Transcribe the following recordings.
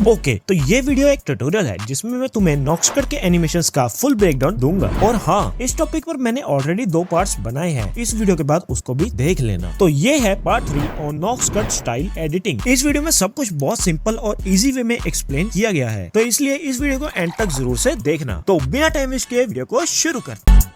Okay, तो ये video एक ट्यूटोरियल है जिसमें मैं तुम्हें नॉक्सकट के एनिमेशंस का फुल ब्रेकडाउन दूंगा। और हाँ, इस टॉपिक पर मैंने ऑलरेडी 2 पार्ट्स बनाए हैं, इस वीडियो के बाद उसको भी देख लेना। तो ये है पार्ट 3 ऑन नॉक्सकट स्टाइल एडिटिंग। इस वीडियो में सब कुछ बहुत सिंपल और इजी वे में एक्सप्लेन किया गया है, तो इसलिए इस वीडियो को एंड तक जरूर से देखना। तो बिना टाइम वेस्ट किए वीडियो को शुरू करते हैं।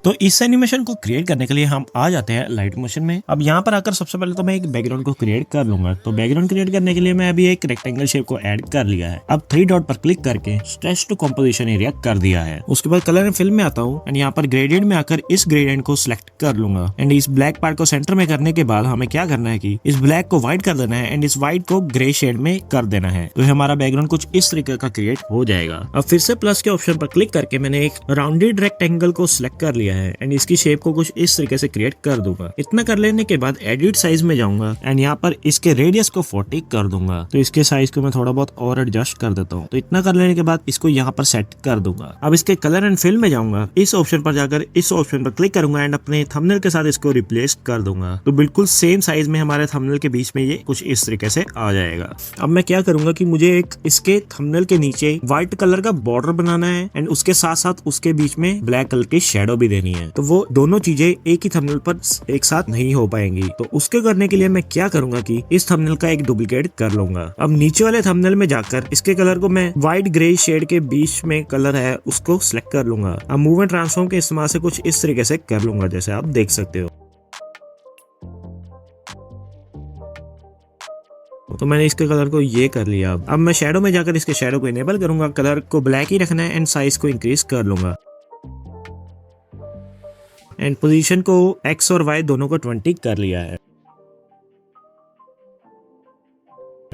तो इस एनिमेशन को क्रिएट करने के लिए हम आ जाते हैं लाइट मोशन में। अब यहाँ पर आकर सबसे पहले तो मैं एक बैकग्राउंड को क्रिएट कर लूंगा। तो बैकग्राउंड क्रिएट करने के लिए मैं अभी एक रेक्टेंगल शेप को ऐड कर लिया है। अब 3 डॉट पर क्लिक करके स्ट्रेच टू कंपोजिशन एरिया कर दिया है। उसके बाद कलर एंड फिल में आता हूँ एंड यहाँ पर ग्रेडियंट में आकर इस ग्रेडियंट को सिलेक्ट कर लूंगा। एंड इस ब्लैक पार्ट को सेंटर में करने के बाद हमें क्या करना है कि इस ब्लैक को व्हाइट कर देना है एंड इस व्हाइट को ग्रे शेड में कर देना है। तो हमारा बैकग्राउंड कुछ इस तरीके का क्रिएट हो जाएगा। अब फिर से प्लस के ऑप्शन पर क्लिक करके मैंने एक राउंडेड रेक्टेंगल को सिलेक्ट कर लिया है एंड इसकी शेप को कुछ इस तरीके से क्रिएट कर दूंगा। इतना कर लेने के बाद एडिट साइज में जाऊंगा एंड यहाँ पर इसके रेडियस को 40 कर दूंगा। तो इसके साइज को मैं थोड़ा बहुत और एडजस्ट कर देता हूँ। तो इतना कर लेने के बाद इसको यहाँ पर सेट कर दूंगा। अब इसके कलर एंड फिल में जाऊंगा, इस ऑप्शन पर जाकर इस ऑप्शन पर क्लिक करूंगा एंड अपने थंबनेल के साथ इसको रिप्लेस कर दूंगा। तो बिल्कुल सेम साइज में हमारे थंबनेल के बीच में ये कुछ इस तरीके से आ जाएगा। अब मैं क्या करूंगा कि मुझे एक इसके थंबनेल के नीचे व्हाइट कलर का बॉर्डर बनाना है एंड उसके साथ साथ उसके बीच में ब्लैक कलर की शेडो भी देनी है। तो वो दोनों चीजें एक ही थंबनेल पर एक साथ नहीं हो पाएंगी। तो उसके करने के लिए मैं क्या करूंगा कि इस थंबनेल का एक डुप्लीकेट कर लूंगा। अब नीचे वाले थंबनेल में जाकर इसके कलर को मैं व्हाइट ग्रे शेड के बीच में कलर है उसको सिलेक्ट कर लूंगा। अब मूव एंड ट्रांसफॉर्म के इस्तेमाल से कुछ इस तरीके से कर लूंगा जैसे आप देख सकते हो। तो मैंने इसके कलर को ये कर लिया। अब मैं शेडो में जाकर इसके शेडो को इनेबल करूंगा। कलर को ब्लैक ही रखना है एंड साइज को इंक्रीज कर लूंगा एंड पोजीशन को X और Y दोनों को 20 कर लिया है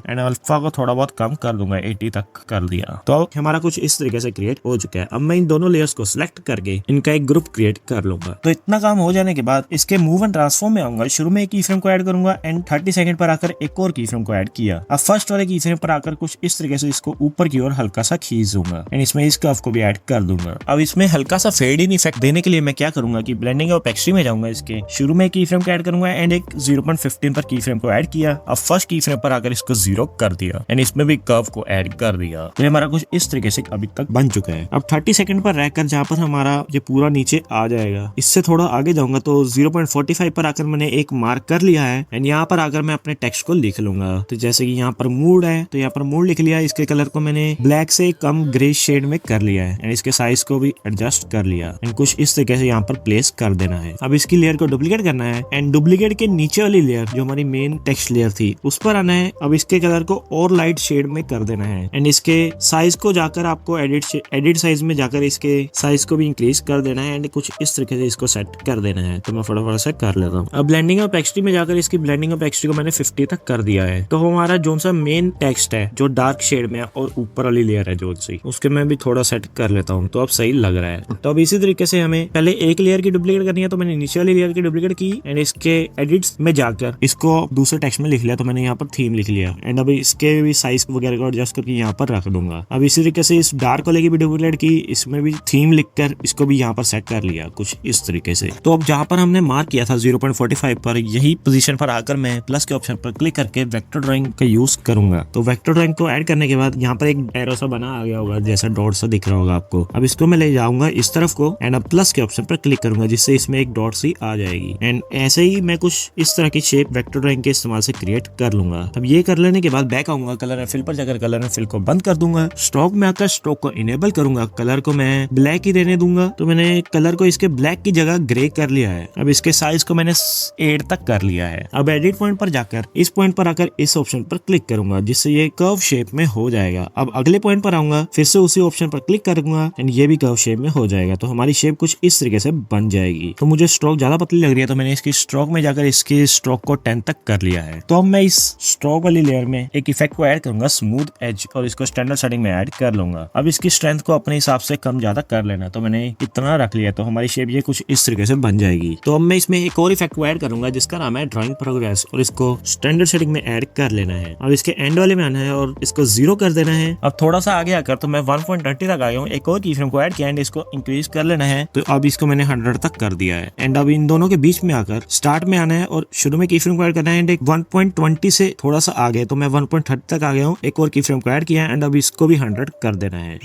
एंड अल्फा को थोड़ा बहुत कम कर दूंगा, 80 तक कर दिया। तो अब हमारा कुछ इस तरीके से क्रिएट हो चुका है। अब मैं इन दोनों लेयर्स को सिलेक्ट करके इनका एक ग्रुप क्रिएट कर लूंगा। तो इतना काम हो जाने के बाद इसके मूव एंड ट्रांसफॉर्म में आऊंगा। शुरू में एक की फ्रेम को ऐड करूंगा एंड 30 सेकंड पर आकर एक और की फ्रेम को ऐड किया। अब फर्स्ट वाले की फ्रेम पर आकर कुछ इस तरीके से इसको ऊपर की ओर हल्का सा खींच दूंगा एंड इसमें इस कर्व को भी ऐड कर दूंगा। अब इसमें हल्का सा फेड इन इफेक्ट देने के लिए मैं क्या करूंगा कि ब्लेंडिंग और ओपेसिटी में जाऊंगा। इसके शुरू में की फ्रेम को ऐड करूंगा एंड एक 0.15 पर की फ्रेम को ऐड किया। अब फर्स्ट की फ्रेम पर आकर इसको 0 कर दिया एंड इसमें भी कर्व को ऐड कर दिया। तो हमारा कुछ इस तरीके से अभी तक बन चुका है। अब 30 सेकंड पर रहकर जहाँ पर हमारा ये पूरा नीचे आ जाएगा, इससे थोड़ा आगे जाऊंगा तो 0.45 पर आकर मैंने एक मार्क कर लिया है एंड यहाँ पर आकर मैं अपने टेक्स्ट को लिख लूंगा। तो जैसे कि यहाँ पर मूड है तो यहाँ पर मूड लिख लिया। इसके कलर को मैंने ब्लैक से कम ग्रे शेड में कर लिया है एंड इसके साइज को भी एडजस्ट कर लिया एंड कुछ इस तरीके से यहाँ पर प्लेस कर देना है। अब इसकी लेयर को डुप्लीकेट करना है एंड डुप्लीकेट के नीचे वाली लेयर जो हमारी मेन टेक्स्ट लेयर थी उस पर आना है। अब इसके कलर को और लाइट शेड में कर देना है एंड इसके साइज को जाकर आपको एडिट साइज में जाकर इसके साइज को भी इंक्रीज कर देना है एंड कुछ इस तरीके से इसको सेट कर देना है। तो मैं फटाफट से कर लेता हूँ। अब ब्लेंडिंग और ओपेसिटी में जाकर इसकी ब्लेंडिंग और ओपेसिटी को मैंने 50 तक कर दिया है। तो हमारा जो सा मेन टेक्स्ट है जो डार्क शेड में है और ऊपर वाली लेयर है जो सी, उसके मैं भी थोड़ा सेट कर लेता हूँ। तो अब सही लग रहा है। तो अब इसी तरीके से हमें पहले एक लेयर की डुप्लीकेट करनी है। तो मैंने नीचे वाली लेयर की डुप्लीकेट की एंड इसके एडिट्स में जाकर इसको दूसरे टेक्स्ट में लिख लिया। तो मैंने यहाँ पर थीम लिख लिया एंड अब इसके भी साइज वगैरह को एडजस्ट करके यहाँ पर रख दूंगा। अब इसी तरीके से इस डार्क वाले की भी डुप्लीकेट की, इसमें भी थीम लिखकर इसको भी यहाँ पर सेट कर लिया कुछ इस तरीके से। तो अब जहाँ पर हमने मार्क किया था 0.45 पर, यही पोजीशन पर आकर मैं प्लस के ऑप्शन पर क्लिक करके वेक्टर ड्राइंग का यूज करूंगा। तो वेक्टर ड्राइंग को ऐड करने के बाद यहाँ पर एक एरो सा बना आ गया होगा, जैसा डॉट सा दिख रहा होगा आपको। अब इसको मैं ले जाऊंगा इस तरफ को एंड अब प्लस के ऑप्शन पर क्लिक करूंगा जिससे इसमें एक डॉट सी आ जाएगी एंड ऐसे ही मैं कुछ इस तरह की शेप वेक्टर ड्राइंग के इस्तेमाल से क्रिएट कर लूंगा। अब ये कर लेने के बाद बैक आऊंगा, कलर एंड फिल पर जाकर कलर एंड फिल को बंद कर दूंगा। स्ट्रोक में आकर स्ट्रोक को इनेबल करूंगा। कलर को मैं ब्लैक ही रहने दूंगा। तो मैंने कलर को इसके ब्लैक की जगह ग्रे कर लिया है। अब इसके साइज को मैंने 8 तक कर लिया है। अब एडिट पॉइंट पर जाकर इस पॉइंट पर आकर इस ऑप्शन पर क्लिक करूंगा जिससे ये कर्व शेप में हो जाएगा। अब अगले पॉइंट पर आऊंगा, फिर से उसी ऑप्शन पर क्लिक करूंगा एंड ये भी कर्व शेप में हो जाएगा। तो हमारी शेप कुछ इस तरीके से बन जाएगी। तो मुझे स्ट्रोक ज्यादा पतली लग रही है तो मैंने इसकी स्ट्रोक में जाकर इसकी स्ट्रोक को 10 तक कर लिया है। तो अब मैं इस स्ट्रोक वाली लेयर में एक इफेक्ट को ऐड करूंगा, स्मूथ एज, और इसको स्टैंडर्ड सेटिंग में ऐड कर लूंगा। अब इसकी स्ट्रेंथ को अपने हिसाब से कम ज्यादा कर लेना। तो मैंने इतना रख लिया तो हमारी शेप ये कुछ इस तरीके से बन जाएगी। तो अब मैं इसमें एक और इफेक्ट को ऐड करूंगा जिसका नाम है ड्राइंग प्रोग्रेस और इसको स्टैंडर्ड सेटिंग में ऐड कर लेना है। अब इसके एंड वाले में आना है और इसको 0 कर देना है। अब थोड़ा सा आगे आकर तो मैं 1.30 तक आया हूँ। एक और की फ्रेम को ऐड किया एंड इसको इंक्रीज कर लेना है। तो अब इसको मैंने 100 तक कर दिया है एंड अब इन दोनों के बीच में आकर स्टार्ट में आना है और शुरू में की फ्रेम को ऐड करना है एंड एक 1.20 से थोड़ा सा आगे तो मैं 1.30 तक आ गया हूँ, एक और की फ्रेम को ऐड किया है एंड अब इसको भी 100 कर देना है।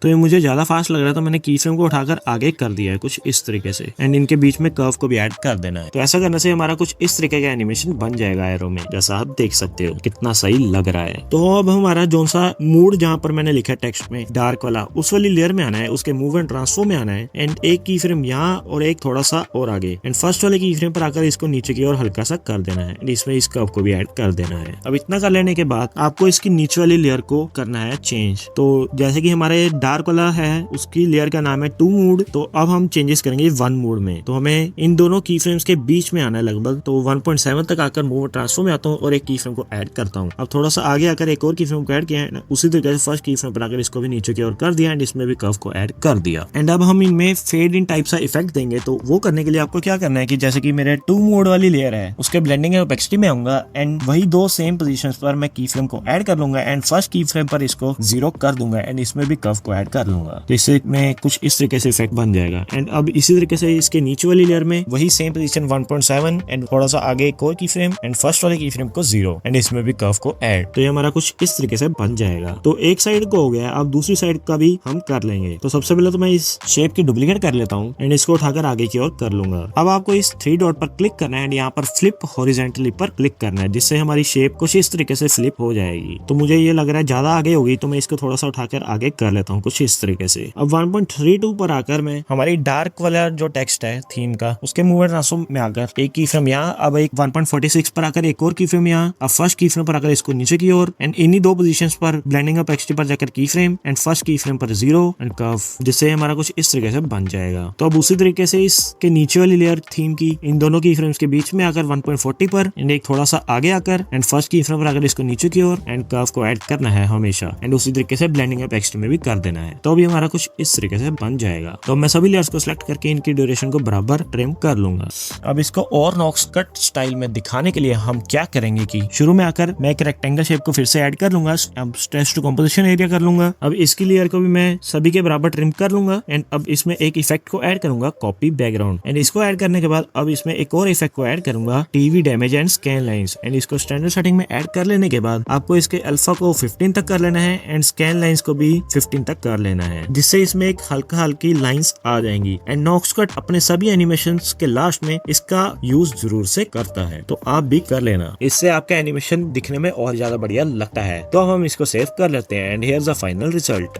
तो ये मुझे ज्यादा फास्ट लग रहा है तो मैंने की फ्रेम को उठाकर आगे कर दिया है कुछ इस तरीके से एंड इनके बीच में कर्व को भी ऐड कर देना है। तो ऐसा करने से हमारा कुछ इस तरीके का एनिमेशन बन जाएगा एरो में, जैसा आप देख सकते हो कितना सही लग रहा है। तो अब हमारा जो सा मूड जहाँ पर मैंने लिखा है टेक्स्ट में डार्क वाला, उस वाली लेयर में आना है, उसके मूव एंड ट्रांसफॉर्म में आना है एंड एक की फ्रेम यहाँ और एक थोड़ा सा और आगे एंड फर्स्ट वाले की फ्रेम पर आकर इसको नीचे की ओर हल्का सा कर देना है एंड इसमें इस कर्व को भी ऐड कर देना है। अब इतना कर लेने के बाद आपको इसकी नीचे वाली लेयर को करना है चेंज। तो जैसे कि हमारे डार्क वाला है उसकी लेयर का नाम है 2 मूड, तो अब हम चेंजेस करेंगे 1 मूड में। तो हमें इन दोनों की फ्रेम्स के बीच में आना है लगभग, तो 1.7 तक आकर मूव ट्रांसफॉर्म में आता हूँ और एक की फ्रेम को ऐड करता हूँ। अब थोड़ा सा आगे आकर एक और की फ्रेम को ऐड किया है, उसी तरीके से फर्स्ट की फ्रेम पर आकर इसको भी नीचे की ओर कर दिया एंड इसमें भी कर्व को ऐड कर दिया। एंड अब हम इनमें फेड इन टाइप सा इफेक्ट देंगे। तो वो करने के लिए आपको क्या करना है कि जैसे कि मेरे 2 मोड वाली लेयर है उसके ब्लेंडिंग एंड ओपेसिटी में आऊंगा एंड वही 2 सेम पोजीशंस पर मैं की फ्रेम को ऐड कर लूंगा एंड फर्स्ट की फ्रेम पर इसको 0 कर दूंगा एंड इसमें भी कर्व को ऐड कर लूंगा। तो इससे में कुछ इस तरीके से इफेक्ट बन जाएगा। एंड अब इसी तरीके से इसके नीचे वाली लेयर में वही सेम पोजीशन 1.7 एंड थोड़ा सा आगे एक और की फ्रेम एंड फर्स्ट वाले की फ्रेम को 0 एंड इसमें भी कर्व को ऐड। तो ये हमारा कुछ इस तरीके से बन जाएगा। तो एक साइड को हो गया, अब दूसरी साइड का भी हम कर लेंगे। तो सबसे पहले तो मैं इस शेप की डुप्लीकेट कर लेता हूँ एंड इसको उठाकर आगे की ओर कर लूंगा। अब आपको इस 3 डॉट पर क्लिक करना है एंड यहाँ पर फ्लिप हॉरिजॉन्टली पर क्लिक करना है, जिससे हमारी शेप कुछ इस तरीके से फ्लिप हो जाएगी। तो मुझे ये लग रहा है ज्यादा आगे होगी तो मैं इसको थोड़ा सा उठाकर आगे कर लेता हूँ कुछ इस तरीके से। अब 1.32 पर आकर मैं हमारी डार्क वाला जो टेक्स्ट है थीम का उसके मूव एंड ट्रांसफॉर्म में आकर एक की फ्रेम यहाँ, अब एक 1.46 पर आकर एक और की फ्रेम यहाँ, अब फर्स्ट की फ्रेम पर आकर इसको नीचे की ओर एंड इन्हीं 2 पोजीशंस पर ब्लेंडिंग ऑफ ओपेसिटी पर जाकर की फ्रेम एंड फर्स्ट की फ्रेम पर 0 एंड कर्व, जिससे हमारा कुछ इस तरीके से बन जाएगा। तो अब उसी तरीके से इसके नीचे वाली लेयर थीम की इन दोनों की फ्रेम्स के बीच में आकर 1.40 पर एंड एक थोड़ा सा आगे आकर एंड फर्स्ट की फ्रेम पर आकर इसको नीचे की ओर एंड कर्व को ऐड करना है हमेशा एंड उसी तरीके से ब्लेंडिंग ऑफ ओपेसिटी में भी कर देना है। तो अभी हमारा कुछ इस तरीके से बन जाएगा। तो मैं सभी लेयर्स को सिलेक्ट करके इनकी ड्यूरेशन को बराबर ट्रिम कर लूंगा। अब इसको और नॉक्स कट स्टाइल में दिखाने के लिए हम क्या करेंगे कि शुरू में आकर मैं एक रेक्टेंगल शेप को फिर से ऐड कर लूंगा, अब स्ट्रेच टू कंपोजिशन एरिया कर लूंगा। अब इसकी लेयर को भी मैं सभी के बराबर ट्रिम कर लूंगा एंड अब इसमें एक इफेक्ट को ऐड करूंगा कॉपी बैकग्राउंड एंड इसको ऐड करने के बाद अब इसमें एक और इफेक्ट को ऐड करूंगा TV damage and scan lines and इसको स्टैंडर्ड सेटिंग में ऐड कर लेने के बाद आपको इसके अल्फा को 15 तक कर लेना है एंड स्कैन लाइंस को भी 15 तक कर लेना है, जिससे इसमें एक हल्का हल्की लाइंस आ जाएंगी। एंड नॉक्स कट अपने सभी एनिमेशंस के लास्ट में इसका यूज जरूर से करता है, तो आप भी कर लेना, इससे आपका एनिमेशन दिखने में और ज्यादा बढ़िया लगता है। तो हम इसको सेव कर लेते हैं and here the final result.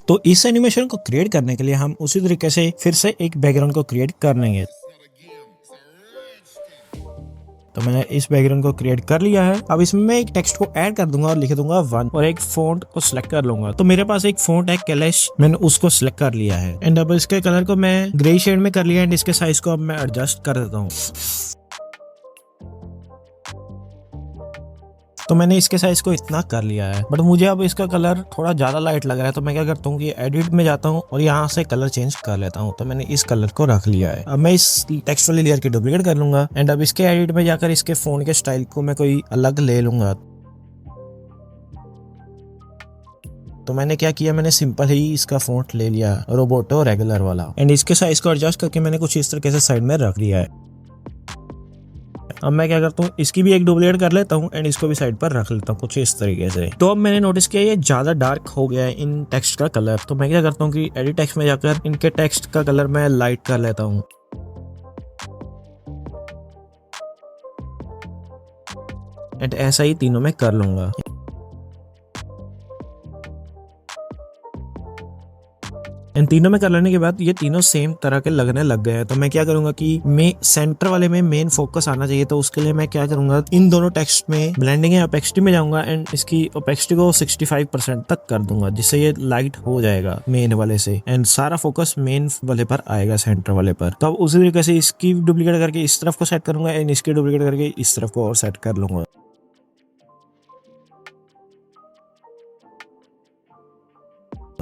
तो इस एनिमेशन को क्रिएट करने के लिए हम उसी तरीके से फिर से एक बैकग्राउंड को क्रिएट कर लेंगे। तो मैंने इस बैकग्राउंड को क्रिएट कर लिया है। अब इसमें मैं एक टेक्स्ट को ऐड कर दूंगा और लिख दूंगा 1 और एक फॉन्ट को सिलेक्ट कर लूंगा। तो मेरे पास एक फॉन्ट है कैलेश, मैंने उसको सिलेक्ट कर लिया है एंड अब इसके कलर को मैं ग्रे शेड में कर लिया एंड इसके साइज को अब मैं एडजस्ट कर देता हूँ। तो मैंने इसके साइज को इतना कर लिया है, बट मुझे अब इसका कलर थोड़ा ज्यादा लाइट लग रहा है। तो मैं क्या करता हूँ कि एडिट में जाता हूँ और यहाँ से कलर चेंज कर लेता हूँ। तो मैंने इस कलर को रख लिया है। अब मैं इस टेक्स्ट वाली लेयर की डुप्लीकेट कर लूंगा एंड अब इसके एडिट में जाकर इसके फोन के स्टाइल को मैं कोई अलग ले लूंगा। तो मैंने क्या किया, मैंने सिंपल ही इसका फॉन्ट ले लिया रोबोटो रेगुलर वाला एंड इसके साइज को एडजस्ट करके मैंने कुछ इस तरीके से साइड में रख दिया है। अब मैं क्या करता हूँ, इसकी भी एक डुप्लीकेट कर लेता हूँ एंड इसको भी साइड पर रख लेता हूँ कुछ इस तरीके से। तो अब मैंने नोटिस किया ये ज्यादा डार्क हो गया है इन टेक्स्ट का कलर। तो मैं क्या करता हूँ कि एडिट टेक्स्ट में जाकर इनके टेक्स्ट का कलर मैं लाइट कर लेता हूँ एंड ऐसा ही तीनों में कर लूंगा। इन तीनों में कर लेने के बाद ये तीनों सेम तरह के लगने लग गए हैं। तो मैं क्या करूंगा कि मैं सेंटर वाले में मेन फोकस आना चाहिए। तो उसके लिए मैं क्या करूंगा, इन दोनों टेक्स्ट में ब्लेंडिंग या ओपेसिटी में जाऊंगा एंड इसकी ओपेसिटी को 65% तक कर दूंगा, जिससे ये लाइट हो जाएगा मेन वाले से एंड सारा फोकस मेन वाले पर आएगा, सेंटर वाले पर। तो अब उसी तरीके से इसकी डुप्लीकेट करके इस तरफ को सेट करूंगा एंड इसकी डुप्लीकेट करके इस तरफ को और सेट कर लूंगा।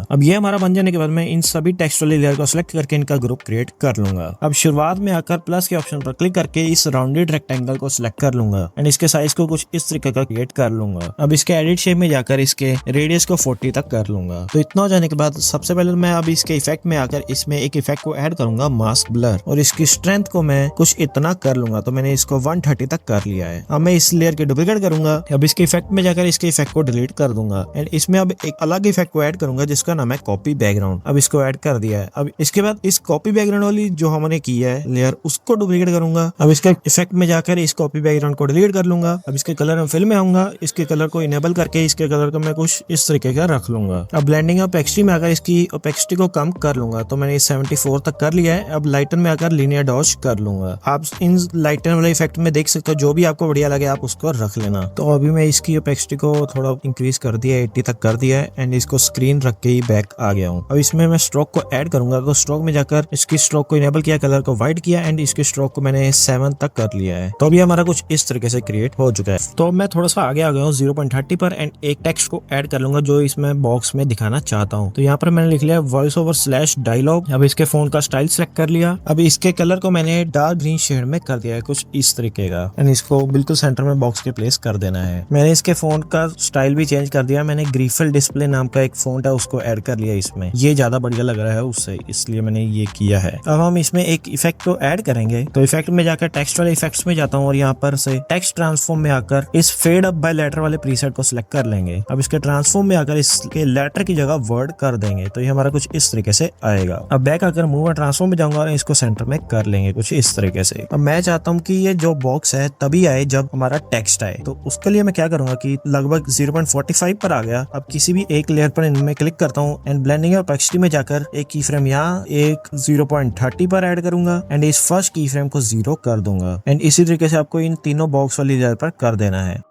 अब ये हमारा बन जाने के बाद मैं इन सभी टेक्स्ट वाली लेयर को सिलेक्ट करके इनका ग्रुप क्रिएट कर लूंगा। अब शुरुआत में आकर प्लस के ऑप्शन पर क्लिक करके इस राउंडेड रेक्टेंगल को सिलेक्ट कर लूंगा एंड इसके साइज को कुछ इस तरीके का क्रिएट कर लूंगा। अब इसके एडिट शेप में जाकर इसके रेडियस को 40 तक कर लूंगा। तो इतना हो जाने के बाद सबसे पहले मैं अब इसके इफेक्ट में आकर इसमें एक इफेक्ट को ऐड करूंगा, मास्क ब्लर, और इसकी स्ट्रेंथ को मैं कुछ इतना कर लूंगा। तो मैंने इसको 130 तक कर लिया है। अब मैं इस लेयर के डुप्लीकेट करूंगा। अब इसके इफेक्ट में जाकर इसके इफेक्ट को डिलीट कर दूंगा एंड इसमें अब एक अलग इफेक्ट को ऐड करूंगा जिसका नाम है कॉपी बैकग्राउंड। अब इसको ऐड कर दिया है। अब इसके बाद इस कॉपी बैकग्राउंड वाली जो हमने की है लेयर उसको डुप्लीकेट करूंगा। अब इसके इफेक्ट में जाकर इस कॉपी बैकग्राउंड को डिलीट कर लूंगा। अब इसके कलर में फिल में आऊंगा, इसके कलर को इनेबल करके इसके कलर को मैं कुछ इस तरीके का रख लूंगा। अब ब्लेंडिंग ओपेसिटी में आकर इसकी ओपेसिटी को कम कर लूंगा। तो मैंने 74 तक कर लिया है। अब लाइटन में आकर लीनियर डॉज कर लूंगा। आप इन लाइटन वाले इफेक्ट में देख सकते हो, जो भी आपको बढ़िया लगे आप उसको रख लेना। तो अभी मैं इसकी ओपेसिटी को थोड़ा इंक्रीज कर दिया, 80 तक कर दिया है एंड इसको स्क्रीन रख के ही बैक आ गया हूँ। अब इसमें मैं स्ट्रोक को ऐड करूंगा। तो स्ट्रोक में जाकर इसकी स्ट्रोक को इनेबल किया, कलर को व्हाइट किया एंड इसके स्ट्रोक को मैंने 7 तक कर लिया है। तो अभी हमारा कुछ इस तरीके से क्रिएट हो चुका है। तो मैं थोड़ा सा आगे आ गया हूँ 0.30 पर एंड एक टेक्स्ट को ऐड कर लूंगा जो इसमें बॉक्स में दिखाना चाहता हूँ। तो यहाँ पर मैंने लिख लिया वॉइस ओवर / डायलॉग। अब इसके फोन का स्टाइल सेलेक्ट कर लिया। अब इसके कलर को मैंने डार्क ग्रीन शेड में कर दिया है कुछ इस तरीके का एंड इसको बिल्कुल सेंटर में बॉक्स के प्लेस कर देना है। मैंने इसके फोन का स्टाइल भी चेंज कर दिया। मैंने ग्रीफल डिस्प्ले नाम का एक फोन है उसको ऐड कर लिया इसमें। ये ज्यादा बढ़िया लग रहा है उससे, इसलिए मैंने ये किया है। अब हम इसमें एक इफेक्ट को ऐड करेंगे। तो इफेक्ट में जाकर टेक्स्ट वाले इफेक्ट्स में जाता हूँ और यहाँ पर से टेक्स्ट ट्रांसफॉर्म में आकर इस फेड अप बाय लेटर वाले प्रीसेट को सिलेक्ट कर लेंगे। अब इसके ट्रांसफॉर्म में आकर इसके लेटर की जगह वर्ड कर देंगे। तो ये हमारा कुछ इस तरीके से आएगा। अब बैक आकर मूव ट्रांसफॉर्म में जाऊंगा और इसको सेंटर में कर लेंगे कुछ इस तरीके से। अब मैं चाहता हूँ कि ये जो बॉक्स है तभी आए जब हमारा टेक्स्ट आए। तो उसके लिए मैं क्या करूंगा कि लगभग 0.45 पर आ गया। अब किसी भी एक लेयर पर इनमें क्लिक करता हूँ एंड ब्लेंडिंग और ओपेसिटी में जाकर एक की फ्रेम यहाँ एक 0.30 पर ऐड करूंगा एंड इस फर्स्ट की फ्रेम को 0 कर दूंगा एंड इसी तरीके से आपको इन तीनों बॉक्स वाली लेयर पर कर देना है।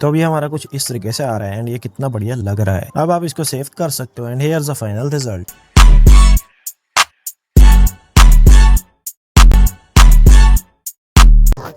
तो अभी हमारा कुछ इस तरीके से आ रहा है एंड ये कितना बढ़िया लग रहा है। अब आप इसको सेव कर सकते हो and here is the final result.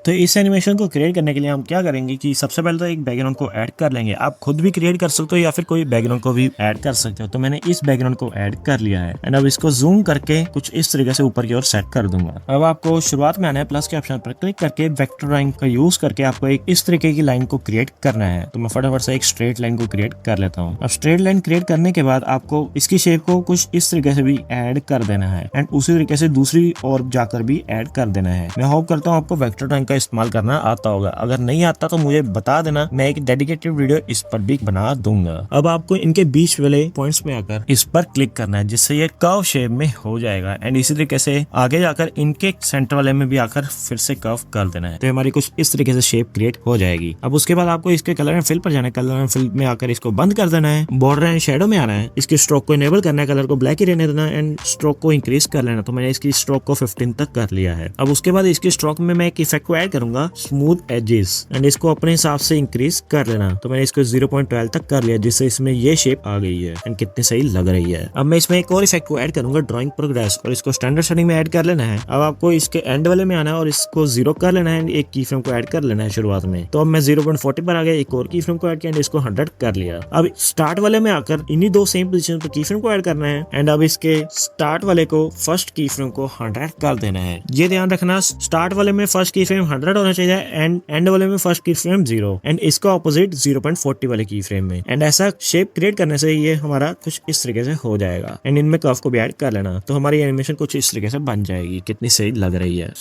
तो इस एनिमेशन को क्रिएट करने के लिए हम क्या करेंगे कि सबसे पहले तो एक बैकग्राउंड को ऐड कर लेंगे। आप खुद भी क्रिएट कर सकते हो या फिर कोई बैकग्राउंड को भी ऐड कर सकते हो। तो मैंने इस बैकग्राउंड को ऐड कर लिया है एंड अब इसको जूम करके कुछ इस तरीके से ऊपर की ओर सेट कर दूंगा। अब आपको शुरुआत में आना है, प्लस के ऑप्शन पर क्लिक करके वेक्टर ड्राइंग का यूज करके आपको एक इस तरीके की लाइन को क्रिएट करना है। तो मैं फटाफट से एक स्ट्रेट लाइन को क्रिएट कर लेता हूँ। अब स्ट्रेट लाइन क्रिएट करने के बाद आपको इसकी शेप को कुछ इस तरीके से भी ऐड कर देना है एंड उसी तरीके से दूसरी ओर जाकर भी ऐड कर देना है। मैं होप करता हूँ आपको वेक्टर ड्राइंग का इस्तेमाल करना आता होगा। अगर नहीं आता तो मुझे बता देना, मैं एक डेडिकेटेड वीडियो इस पर भी बना दूंगा। अब आपको इनके बीच वाले पॉइंट्स में आकर इस पर क्लिक करना है जिससे ये कर्व शेप में हो जाएगा एंड इसी तरीके से आगे जाकर इनके सेंटर वाले में भी आकर फिर से कर्व कर देना है। तो हमारी कुछ इस तरीके से शेप क्रिएट हो जाएगी। अब उसके बाद आपको इसके कलर एंड फिल पर जाना है। कलर एंड फिल में आकर इसको बंद कर देना है। बॉर्डर एंड शैडो में आना है। इसके स्ट्रोक को इनेबल करना है, कलर को ब्लैक ही रहने देना एंड स्ट्रोक को इंक्रीज कर लेना। तो मैंने इसकी स्ट्रोक को 15 तक कर लिया है। अब उसके बाद इसकी स्ट्रोक में मैं एक इफेक्ट को ऐड करूंगा, स्मूथ एजेस, एंड इसको अपने हिसाब से इंक्रीज कर लेना। तो मैंने इसको 0.12 तक कर लिया जिससे इसमें ये शेप आ गई है एंड कितनी सही लग रही है। अब मैं इसमें एक और इफेक्ट को ऐड करूंगा, ड्राइंग प्रोग्रेस, और इसको स्टैंडर्ड सेटिंग में ऐड कर लेना है। अब आपको इसके एंड वाले में आना है और इसको 0 कर लेना है एंड एक की फ्रेम को ऐड कर लेना है शुरुआत में। तो अब मैं 0.40 पर आ गया, एक और की फ्रेम को ऐड किया एंड इसको 100 कर लिया। अब स्टार्ट वाले में आकर इन्हीं दो सेम पोजीशन पर की फ्रेम को ऐड करना है एंड अब इसके स्टार्ट वाले को फर्स्ट की फ्रेम को 100 कर देना है। ये ध्यान रखना, स्टार्ट वाले में फर्स्ट की फ्रेम 100 होना चाहिए एंड एंड वाले में फर्स्ट की फ्रेम 0 एंड इसका ऑपोजिट 0.40 वाले की फ्रेम में। एंड ऐसा शेप क्रिएट करने से ये हमारा कुछ इस तरीके से हो जाएगा एंड इनमें कर्व को भी ऐड कर लेना। तो हमारी एनिमेशन कुछ इस तरीके से बन जाएगी। कितनी सही लग रही है।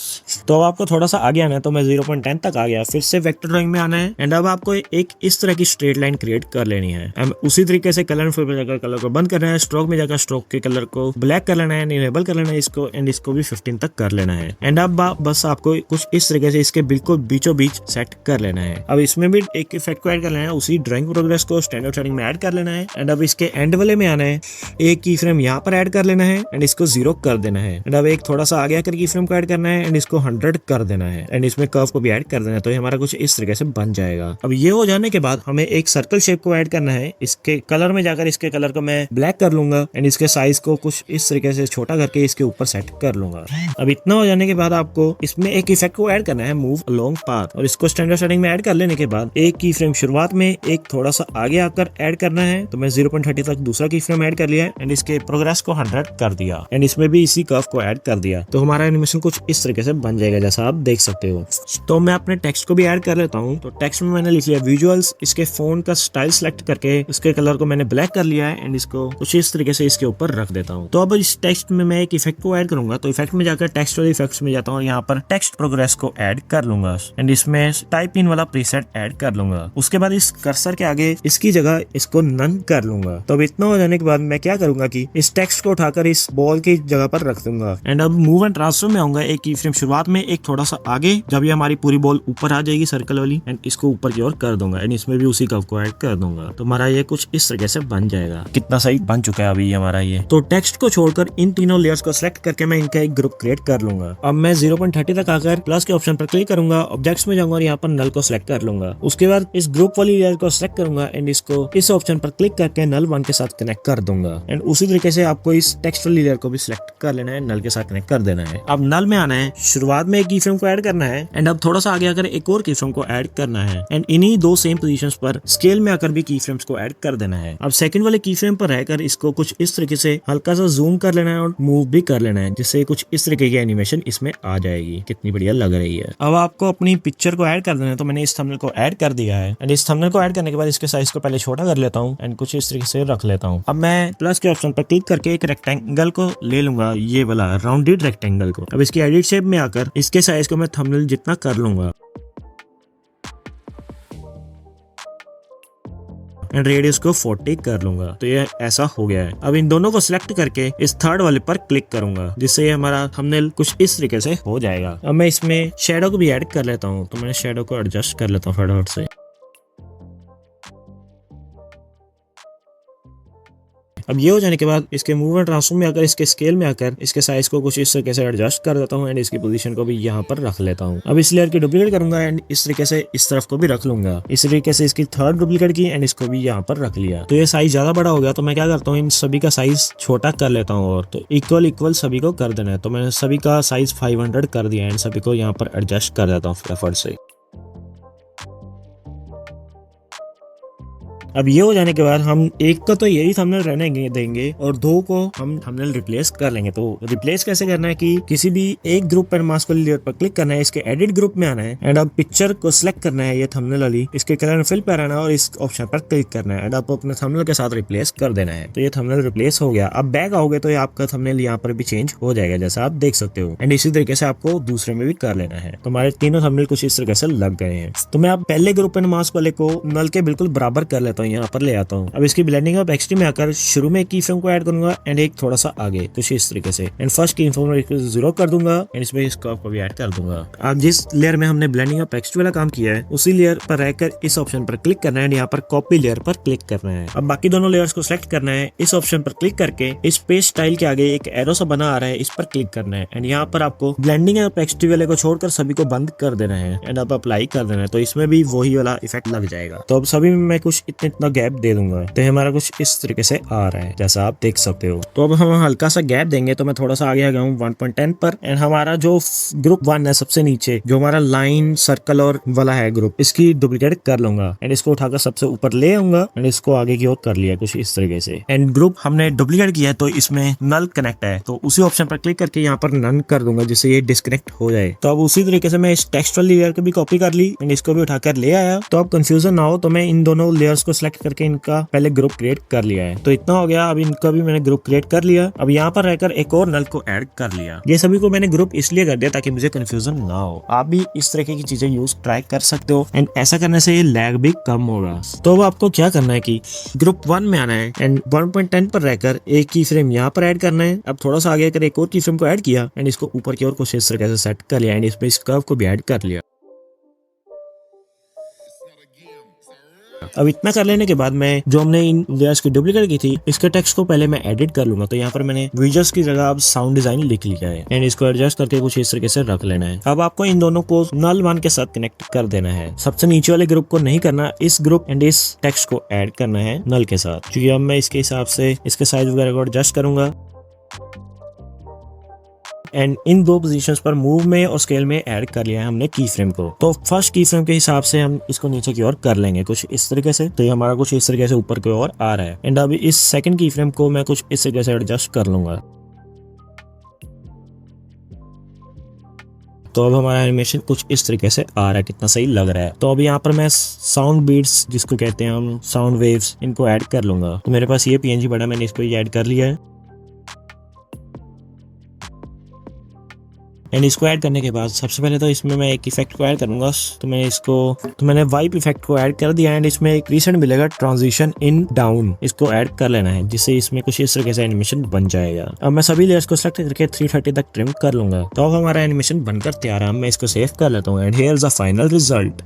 तो अब आपको थोड़ा सा आगे आना है। तो मैं 0.10 तक आ गया। फिर से वेक्टर ड्राइंग में आना है एंड अब आपको एक इस तरह की स्ट्रेट लाइन क्रिएट कर लेनी है। उसी तरीके से कलर फिल पर जाकर कलर को बंद करना है, स्ट्रोक में जाकर स्ट्रोक के कलर को ब्लैक कर लेना है, इनेबल कर लेना है इसको एंड इसको भी 15 तक कर लेना है। एंड अब बस आपको कुछ इस तरीके से इसके बिल्कुल बीचों बीच सेट कर लेना है। अब इसमें भी एक इफेक्ट को ऐड कर लेना है, उसी ड्राइंग प्रोग्रेस को स्टैंडर्ड सेटिंग में ऐड कर लेना है एंड अब इसके एंड वाले में आना है, एक की फ्रेम यहाँ पर ऐड कर लेना है एंड इसको 0 कर देना है एंड अब एक थोड़ा सा आगे आकर की फ्रेम को ऐड करना है एंड इसको 100 कर देना है एंड इसमें कर्व को भी ऐड कर देना है। तो ये हमारा कुछ इस तरीके से बन जाएगा। अब ये हो जाने के बाद हमें एक सर्कल शेप को ऐड करना है। इसके कलर में जाकर इसके कलर को मैं ब्लैक कर लूंगा एंड इसके साइज को कुछ इस तरीके से छोटा करके इसके ऊपर सेट कर लूंगा। अब इतना हो जाने के बाद आपको इसमें एक इफेक्ट को ऐड करना है मूव अलोंग पाथ, और इसको स्टैंडर्ड सेटिंग में ऐड कर लेने के बाद एक की फ्रेम शुरुआत में एक थोड़ा सा आगे आकर ऐड करना है। तो मैं 0.30 तक दूसरा की फ्रेम ऐड कर लिया है एंड इसके प्रोग्रेस को 100 कर दिया एंड इसमें भी इसी कर्व को ऐड कर दिया। तो हमारा एनिमेशन कुछ इस तरीके से बन जाएगा जैसा आप देख सकते हो। तो मैं अपने टेक्स्ट को भी ऐड कर लेता हूँ। तो टेक्स्ट में मैंने लिख लिया विजुअल्स, इसके फोन का स्टाइल सेलेक्ट करके इसके कलर को मैंने ब्लैक कर लिया है एंड इसको कुछ इस तरीके से इसके ऊपर रख देता हूँ। तो अब इस टेक्स्ट में मैं एक इफेक्ट को ऐड करूंगा। तो इफेक्ट में जाकर टेक्स्ट वाले इफेक्ट्स में जाता हूँ, यहाँ पर टेक्स्ट प्रोग्रेस को ऐड कर लूंगा एंड इसमें टाइप इन वाला प्रीसेट ऐड कर लूंगा। उसके बाद इस कर्सर के आगे इसकी जगह इसको नन कर लूंगा। तो अब इतना हो जाने के बाद मैं क्या करूंगा कि इस टेक्स्ट को उठाकर इस बॉल की जगह पर रख दूंगा एंड अब मूव एंड ट्रांसफर में आऊंगा। एक की फ्रेम शुरुआत में एक थोड़ा सा आगे, जब ये हमारी पूरी बॉल ऊपर आ जाएगी सर्कल वाली एंड इसको ऊपर की ओर कर दूंगा एंड इसमें भी उसी कर्व को ऐड कर दूंगा। तो हमारा ये कुछ इस तरीके से बन जाएगा। कितना सही बन चुका है अभी हमारा ये। तो टेक्स्ट को छोड़कर इन तीनों लेयर्स को सिलेक्ट करके मैं इनका एक ग्रुप क्रिएट कर लूंगा। अब मैं 0.30 तक आकर प्लस के ऑप्शन पर क्लिक करूंगा, ऑब्जेक्ट्स में जाऊंगा और यहाँ पर नल को सिलेक्ट कर लूंगा। उसके बाद इस ग्रुप वाली लेयर को सिलेक्ट करूंगा एंड इसको इस ऑप्शन पर क्लिक करके नल 1 के साथ कनेक्ट कर दूंगा एंड उसी तरीके से आपको इस टेक्स्ट वाली लेयर को भी सिलेक्ट कर लेना है, नल के साथ कनेक्ट कर देना है। अब नल में आना है, शुरुआत में एक की फ्रेम को ऐड करना है एंड अब थोड़ा सा आगे आकर एक और की फ्रेम को ऐड करना है एंड इन्हीं दो सेम पोजीशंस पर स्केल में आकर भी की फ्रेम्स को ऐड कर देना है। अब सेकंड वाले की फ्रेम पर रहकर इसको कुछ इस तरीके से हल्का सा जूम कर लेना है और मूव भी कर लेना है, जिससे कुछ इस तरीके की एनिमेशन इसमें आ जाएगी। कितनी बढ़िया लग रही है। अब आपको अपनी पिक्चर को ऐड कर देना है। तो मैंने इस थंबनेल को ऐड कर दिया है एंड इस थंबनेल को ऐड करने के बाद इसके साइज को पहले छोटा कर लेता हूँ एंड कुछ इस तरीके से रख लेता हूँ। अब मैं प्लस के ऑप्शन पर क्लिक करके एक रेक्टेंगल को ले लूंगा, ये वाला राउंडेड रेक्टेंगल को। अब इसकी एडिट शेप में आकर इसके साइज को मैं थंबनेल जितना कर लूंगा एंड रेडियस को 40 कर लूंगा। तो ये ऐसा हो गया है। अब इन दोनों को सिलेक्ट करके इस थर्ड वाले पर क्लिक करूंगा, जिससे ये हमारा थंबनेल कुछ इस तरीके से हो जाएगा। अब मैं इसमें शेडो को भी ऐड कर लेता हूँ। तो मैं शेडो को एडजस्ट कर लेता हूँ फटाफट से। अब ये हो जाने के बाद इसके मूव एंड ट्रांसफॉर्म में आकर इसके स्केल में आकर इसके साइज को कुछ इस तरीके से एडजस्ट कर देता हूँ एंड इसकी पोजीशन को भी यहाँ पर रख लेता हूँ। अब इस लेयर की डुप्लीकेट करूंगा एंड इस तरीके से इस तरफ को भी रख लूंगा। इस तरीके से इसकी थर्ड डुप्लीकेट की एंड इसको भी यहाँ पर रख लिया। तो ये साइज ज्यादा बड़ा हो गया, तो मैं क्या करता हूँ इन सभी का साइज छोटा कर लेता हूँ और तो इक्वल सभी को कर देना है। तो मैंने सभी का साइज 500 कर दिया एंड सभी को यहाँ पर एडजस्ट कर देता हूँ फटाफट से। अब ये हो जाने के बाद हम एक का तो यही थंबनेल रहने देंगे और दो को हम थंबनेल रिप्लेस कर लेंगे। तो रिप्लेस कैसे करना है कि किसी भी एक ग्रुप पर मास्क वाली लेयर पर क्लिक करना है, इसके एडिट ग्रुप में आना है एंड अब पिक्चर को सिलेक्ट करना है, ये थंबनेल वाली, इसके कलर में फिल पर आना है और इस ऑप्शन पर क्लिक करना है एंड आप अपने थंबनेल के साथ रिप्लेस कर देना है। तो ये थंबनेल रिप्लेस हो गया। अब बैक आओगे तो ये आपका थंबनेल यहाँ पर भी चेंज हो जाएगा जैसा आप देख सकते हो एंड इसी तरीके से आपको दूसरे में भी कर लेना है। तो हमारे तीनों थंबनेल कुछ इस तरीके से लग गए हैं। तो मैं अब पहले ग्रुप एंड मास्क वाले को नल के बिल्कुल बराबर कर लेता हूँ, यहाँ पर ले आता हूँ। अब इसकी ब्लेंडिंग ऑफ एक्सट्रीम में आकर शुरू में की फ्रेम को ऐड करूंगा एंड एक थोड़ा सा आगे कुछ इस तरीके से एंड फर्स्ट की फ्रेम को 0 कर दूंगा एंड इसमें इस कर्व को भी ऐड कर दूंगा। अब जिस लेयर में हमने ब्लेंडिंग ऑफ एक्सट्रीम वाला काम किया है उसी लेयर पर रहकर इस ऑप्शन पर क्लिक करना है एंड यहाँ पर कॉपी लेयर पर क्लिक करना है। अब बाकी दोनों लेयर्स को सिलेक्ट करना है, इस ऑप्शन पर क्लिक करके इस पेज स्टाइल के आगे एक एरो सा बना आ रहा है, इस पर क्लिक करना है एंड यहाँ पर आपको ब्लेंडिंग ऑफ एक्सट्रीम वाले को छोड़कर सभी को बंद कर देना है एंड अब अप्लाई कर देना है। तो इसमें भी वही वाला इफेक्ट लग जाएगा। तो अब सभी में मैं कुछ इतना गैप दे दूंगा तो हमारा कुछ इस तरीके से आ रहा है जैसा आप देख सकते हो। तो अब हम हल्का सा गैप देंगे। तो मैं थोड़ा सा आगे आ गया हूँ 1.10 पर एंड हमारा जो ग्रुप 1 है सबसे नीचे जो हमारा लाइन सर्कल और वाला है ग्रुप, इसकी डुप्लीकेट कर लूंगा एंड इसको उठाकर सबसे ऊपर ले आऊंगा एंड इसको आगे की ओर कर लिया कुछ इस तरीके से एंड ग्रुप हमने डुप्लीकेट किया है तो इसमें नल कनेक्ट है तो उसी ऑप्शन पर क्लिक करके यहाँ पर नन कर दूंगा जिससे ये डिस्कनेक्ट हो जाए। तो अब उसी तरीके से मैं इस टेक्स्ट वाली लेयर को भी कॉपी कर ली एंड इसको भी उठाकर ले आया। तो अब कंफ्यूजन ना हो तो मैं इन दोनों लेयर्स को सिलेक्ट करके इनका पहले ग्रुप क्रिएट कर लिया है। तो इतना हो गया। अब इनका भी मैंने ग्रुप क्रिएट कर लिया। अब यहाँ पर रहकर एक और नल को ऐड कर लिया। ये सभी को मैंने ग्रुप इसलिए कर दिया ताकि मुझे कंफ्यूजन ना हो। आप भी इस तरीके की चीजें यूज ट्राई कर सकते हो एंड ऐसा करने से ये लैग भी कम होगा। तो अब आपको क्या करना है कि ग्रुप 1 में आना है एंड 1.10 पर रहकर एक की फ्रेम यहाँ पर ऐड करना है। अब थोड़ा सा आगे कर एक और की फ्रेम को ऐड किया एंड इसको ऊपर की ओर कुछ इस तरीके से सेट कर लिया एंड इसमें इस कर्व को भी ऐड कर लिया। अब इतना कर लेने के बाद मैं जो हमने इन लेयर्स की डुप्लीकेट की थी इसके टेक्स्ट को पहले मैं एडिट कर लूंगा। तो यहाँ पर मैंने विजुअल्स की जगह अब साउंड डिजाइन लिख लिया है एंड इसको एडजस्ट करके कुछ इस तरीके से रख लेना है। अब आपको इन दोनों को नल 1 के साथ कनेक्ट कर देना है। सबसे नीचे वाले ग्रुप को नहीं करना, इस ग्रुप एंड इस टेक्स्ट को ऐड करना है नल के साथ। क्योंकि अब मैं इसके हिसाब से इसके साइज वगैरह को एडजस्ट करूंगा। एंड इन दो पोजीशंस पर मूव में और स्केल में ऐड कर लिया है हमने की फ्रेम को। तो फर्स्ट की फ्रेम के हिसाब से हम इसको नीचे की ओर कर लेंगे कुछ इस तरीके से। तो ये हमारा कुछ इस तरीके से ऊपर की ओर आ रहा है। एंड अभी इस सेकंड की फ्रेम को मैं कुछ इस तरीके से एडजस्ट कर लूंगा। तो अब हमारा एनिमेशन कुछ इस तरीके से आ रहा है, कितना सही लग रहा है। तो अब यहाँ पर मैं साउंड बीट्स जिसको कहते हैं हम साउंड वेव्स, इनको ऐड कर लूंगा। तो मेरे पास ये पीएनजी बड़ा, मैंने इसको ऐड कर लिया है। एंड इसको ऐड करने के बाद सबसे पहले तो इसमें मैं एक इफेक्ट को ऐड करूंगा। तो मैंने वाइप इफेक्ट को ऐड कर दिया। एंड इसमें एक रीसेंट मिलेगा ट्रांजिशन इन डाउन, इसको ऐड कर लेना है जिससे इसमें कुछ इस तरीके से एनिमेशन बन जाएगा। अब मैं सभी लेयर्स को सेलेक्ट करके 330 तक ट्रिम कर लूंगा। तो अब हमारा एनिमेशन बनकर तैयार है। मैं इसको सेव कर लेता हूँ। And here is the final result.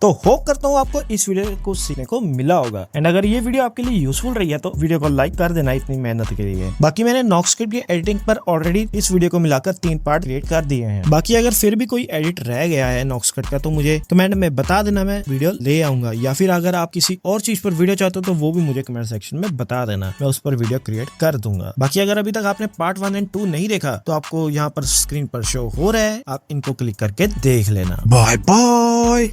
तो होप करता हूँ आपको इस वीडियो को सीखने को मिला होगा। एंड अगर ये वीडियो आपके लिए यूजफुल रही है तो वीडियो को लाइक कर देना इतनी मेहनत के लिए। बाकी मैंने नॉक्सस्क्रिप्ट की एडिटिंग पर ऑलरेडी इस वीडियो को मिलाकर 3 पार्ट क्रिएट कर दिए हैं। बाकी अगर फिर भी कोई एडिट रह गया है नॉक्सस्क्रिप्ट का तो मुझे कमेंट में बता देना, मैं वीडियो ले आऊंगा। या फिर अगर आप किसी और चीज पर वीडियो चाहते हो तो वो भी मुझे कमेंट सेक्शन में बता देना, मैं उस पर वीडियो क्रिएट कर दूंगा। बाकी अगर अभी तक आपने पार्ट 1 एंड 2 नहीं देखा तो आपको यहाँ पर स्क्रीन पर शो हो रहा है, आप इनको क्लिक करके देख लेना। Bye bye.